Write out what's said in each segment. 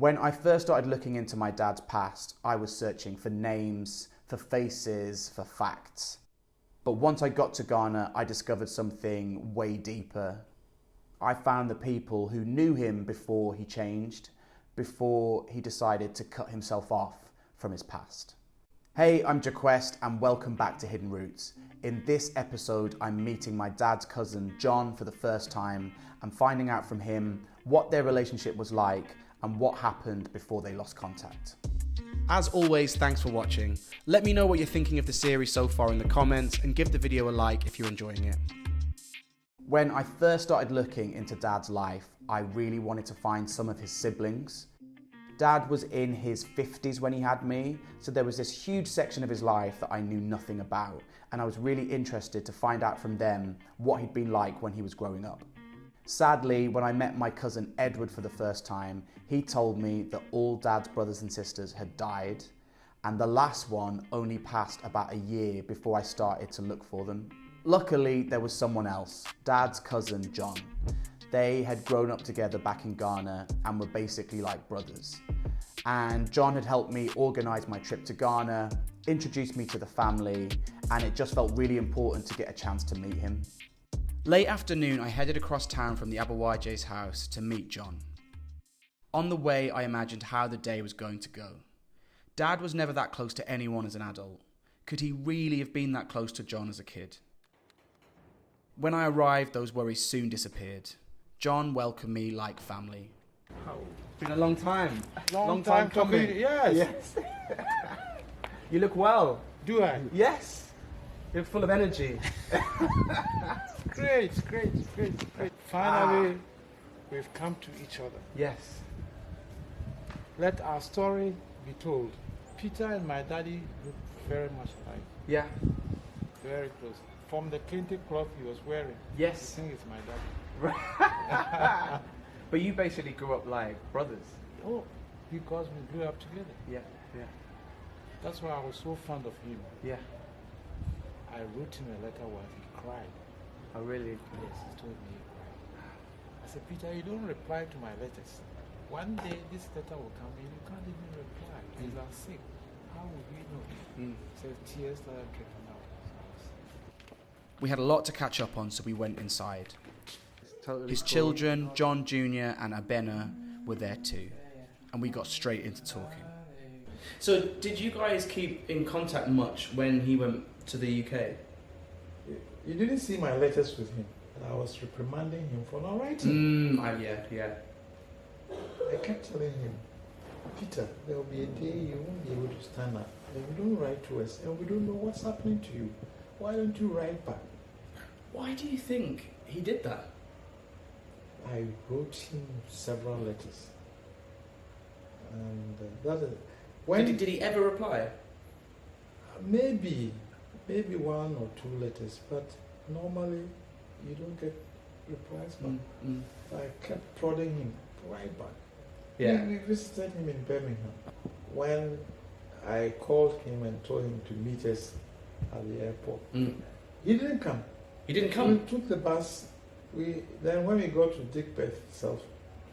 When I first started looking into my dad's past, I was searching for names, for faces, for facts. But once I got to Ghana, I discovered something way deeper. I found the people who knew him before he changed, before he decided to cut himself off from his past. Hey, I'm Jaquest and welcome back to Hidden Roots. In this episode, I'm meeting my dad's cousin John for the first time and finding out from him what their relationship was like and what happened before they lost contact. As always, thanks for watching. Let me know what you're thinking of the series so far in the comments and give the video a like if you're enjoying it. When I first started looking into Dad's life, I really wanted to find some of his siblings. Dad was in his 50s when he had me, so there was this huge section of his life that I knew nothing about, and I was really interested to find out from them what he'd been like when he was growing up. Sadly, when I met my cousin Edward for the first time, he told me that all Dad's brothers and sisters had died, and the last one only passed about a year before I started to look for them. Luckily, there was someone else, Dad's cousin John. They had grown up together back in Ghana and were basically like brothers. And John had helped me organise my trip to Ghana, introduced me to the family, and it just felt really important to get a chance to meet him. Late afternoon, I headed across town from the Abawaje's house to meet John. On the way, I imagined how the day was going to go. Dad was never that close to anyone as an adult. Could he really have been that close to John as a kid? When I arrived, those worries soon disappeared. John welcomed me like family. Oh, It's been a long time. long time coming. Yes. You look well. Do I? Yes. You're full of energy. Great. Finally, we've come to each other. Yes. Let our story be told. Peter and my daddy look very much alike. Yeah. Very close. From the kente cloth he was wearing. I Yes. think it's my daddy. But you basically grew up like brothers. Oh, because we grew up together. Yeah. That's why I was so fond of him. Yeah. I wrote him a letter while he cried. Oh, really? Yes, he told me he cried. I said, Peter, you don't reply to my letters. One day this letter will come and you can't even reply. You are sick. How would we know? So tears started dripping out. We had a lot to catch up on, so we went inside. His children, John Jr. and Abena, were there too, and we got straight into talking. So, did you guys keep in contact much when he went to the UK? You didn't see my letters with him. I was reprimanding him for not writing. Yeah. I kept telling him, Peter, there will be a day you won't be able to stand up. And you don't write to us, and we don't know what's happening to you. Why don't you write back? Why do you think he did that? I wrote him several letters. And that is, when Did he ever reply? maybe one or two letters, but normally you don't get replies back. I kept prodding him, write back. Yeah. We visited him in Birmingham. When I called him and told him to meet us at the airport, he didn't come. He didn't We come? took the bus. Then when we got to Digbeth itself,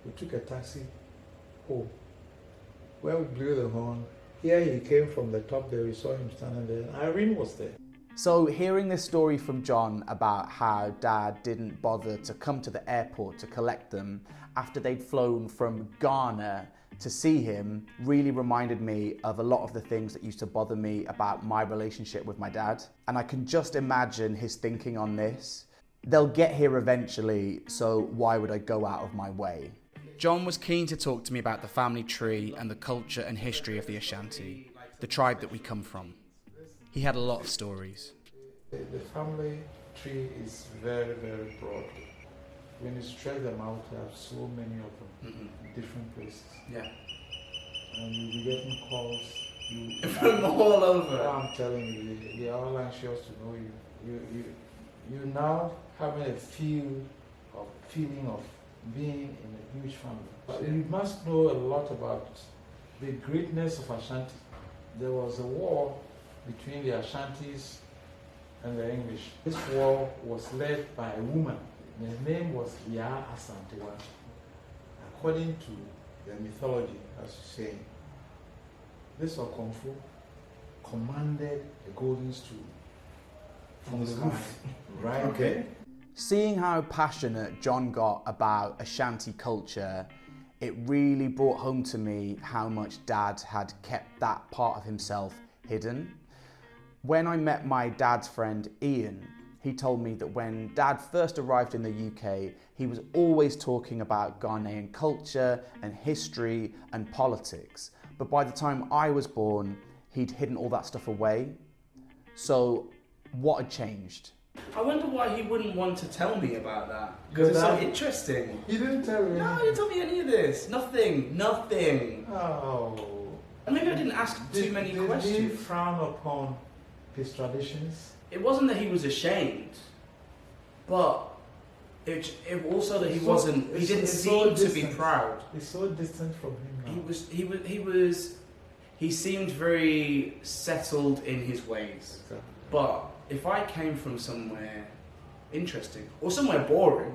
we took a taxi home. When we blew the horn, here he came from the top there. We saw him standing there. And Irene was there. So hearing this story from John about how Dad didn't bother to come to the airport to collect them after they'd flown from Ghana to see him really reminded me of a lot of the things that used to bother me about my relationship with my dad. And I can just imagine his thinking on this. They'll get here eventually, so why would I go out of my way? John was keen to talk to me about the family tree and the culture and history of the Ashanti, the tribe that we come from. He had a lot of stories. The family tree is very, very broad. When you stretch them out, you have so many of them in different places. Yeah. And you'll be getting calls. From all over. I'm telling you, they are all anxious to know you. You now having a feeling of being in a huge family. But you must know a lot about the greatness of Ashanti. There was a war between the Ashantis and the English. This war was led by a woman. Her name was Ya Asante. According to the mythology, as you say, this Kung Fu commanded a golden stool from the roof, right? Okay. Seeing how passionate John got about Ashanti culture, it really brought home to me how much Dad had kept that part of himself hidden. When I met my dad's friend Ian, he told me that when Dad first arrived in the UK, he was always talking about Ghanaian culture and history and politics. But by the time I was born, he'd hidden all that stuff away. So what had changed? I wonder why he wouldn't want to tell me about that. Because it's so interesting. He didn't tell me. No, he didn't tell me any of this. Nothing. Oh. Maybe I didn't ask too many questions. Did he frown upon his traditions? It wasn't that he was ashamed, but it also that he wasn't. He didn't seem to be proud. He's so distant from him now. He seemed very settled in his ways. Exactly. But if I came from somewhere interesting or somewhere boring,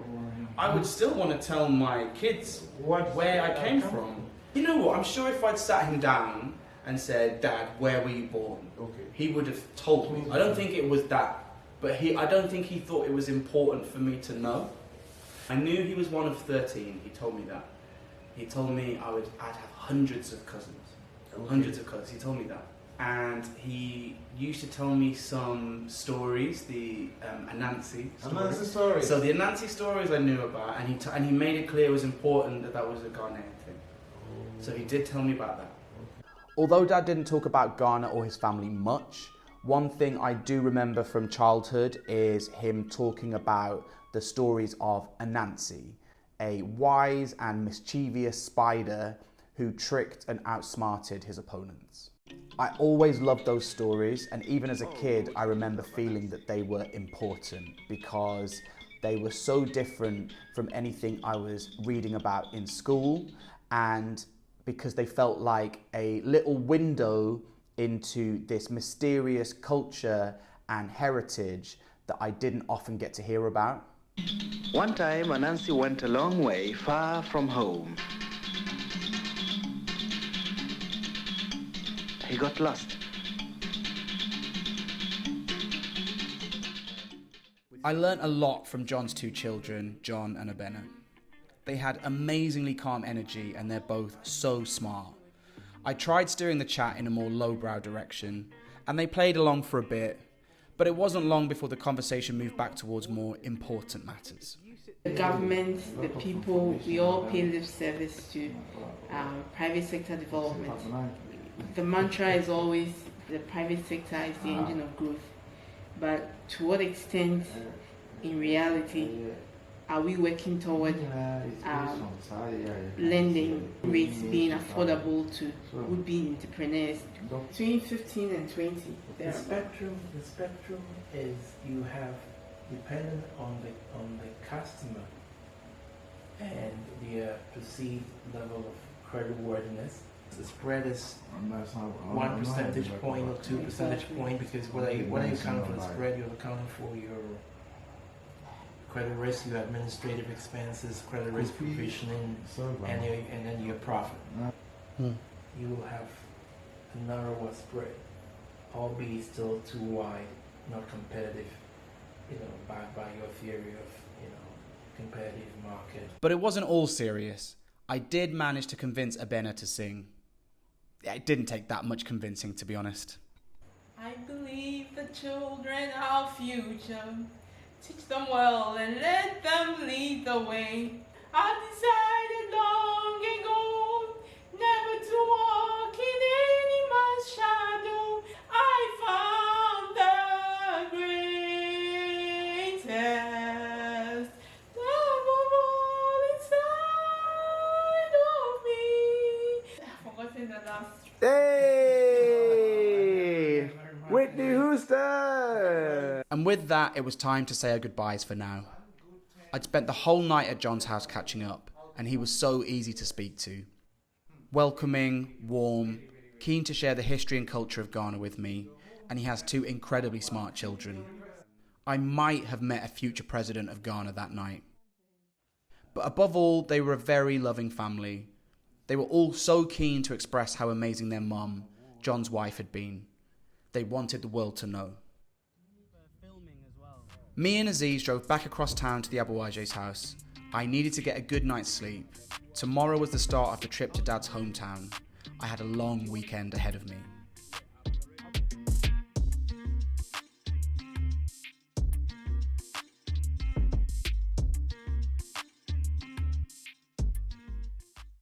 I would still want to tell my kids where I came from. You know what? I'm sure if I'd sat him down and said, "Dad, where were you born?" Okay. He would have told me. I don't think it was that, but I don't think he thought it was important for me to know. I knew he was one of 13. He told me that. He told me I'd have hundreds of cousins. Okay. Hundreds of cousins. He told me that. And he used to tell me some stories, the Anansi stories. Anansi Stories. So the Anansi stories I knew about, and he made it clear it was important that was a Ghanaian thing. So he did tell me about that. Although Dad didn't talk about Ghana or his family much, one thing I do remember from childhood is him talking about the stories of Anansi, a wise and mischievous spider who tricked and outsmarted his opponents. I always loved those stories, and even as a kid I remember feeling that they were important because they were so different from anything I was reading about in school, and because they felt like a little window into this mysterious culture and heritage that I didn't often get to hear about. One time, Anansi went a long way, far from home. He got lost. I learnt a lot from John's two children, John and Abena. They had amazingly calm energy and they're both so smart. I tried steering the chat in a more lowbrow direction and they played along for a bit, but it wasn't long before the conversation moved back towards more important matters. The government, the people, we all pay lip service to private sector development. The mantra is always the private sector is the engine of growth. But to what extent, in reality, are we working toward lending rates being affordable to would-be entrepreneurs? Between 15 and 20. The spectrum is you have dependent on the customer and their perceived level of creditworthiness. The spread is 1 percentage point or 2 percentage point because when you account for the spread, you're accounting for your credit risk, your administrative expenses, credit risk provisioning, and then your profit. You will have a narrower spread, albeit still too wide, not competitive, backed by your theory of, competitive market. But it wasn't all serious. I did manage to convince Abena to sing. It didn't take that much convincing, to be honest. I believe the children are our future. Teach them well and let them lead the way. I decided long ago never to walk in any man's shadow. I found the greatest love of all inside of me. I've forgotten the last. Hey! Whitney Houston! And with that, it was time to say our goodbyes for now. I'd spent the whole night at John's house catching up, and he was so easy to speak to. Welcoming, warm, keen to share the history and culture of Ghana with me, and he has two incredibly smart children. I might have met a future president of Ghana that night. But above all, they were a very loving family. They were all so keen to express how amazing their mum, John's wife, had been. They wanted the world to know. Me and Aziz drove back across town to the Abuwaje's house. I needed to get a good night's sleep. Tomorrow was the start of the trip to Dad's hometown. I had a long weekend ahead of me.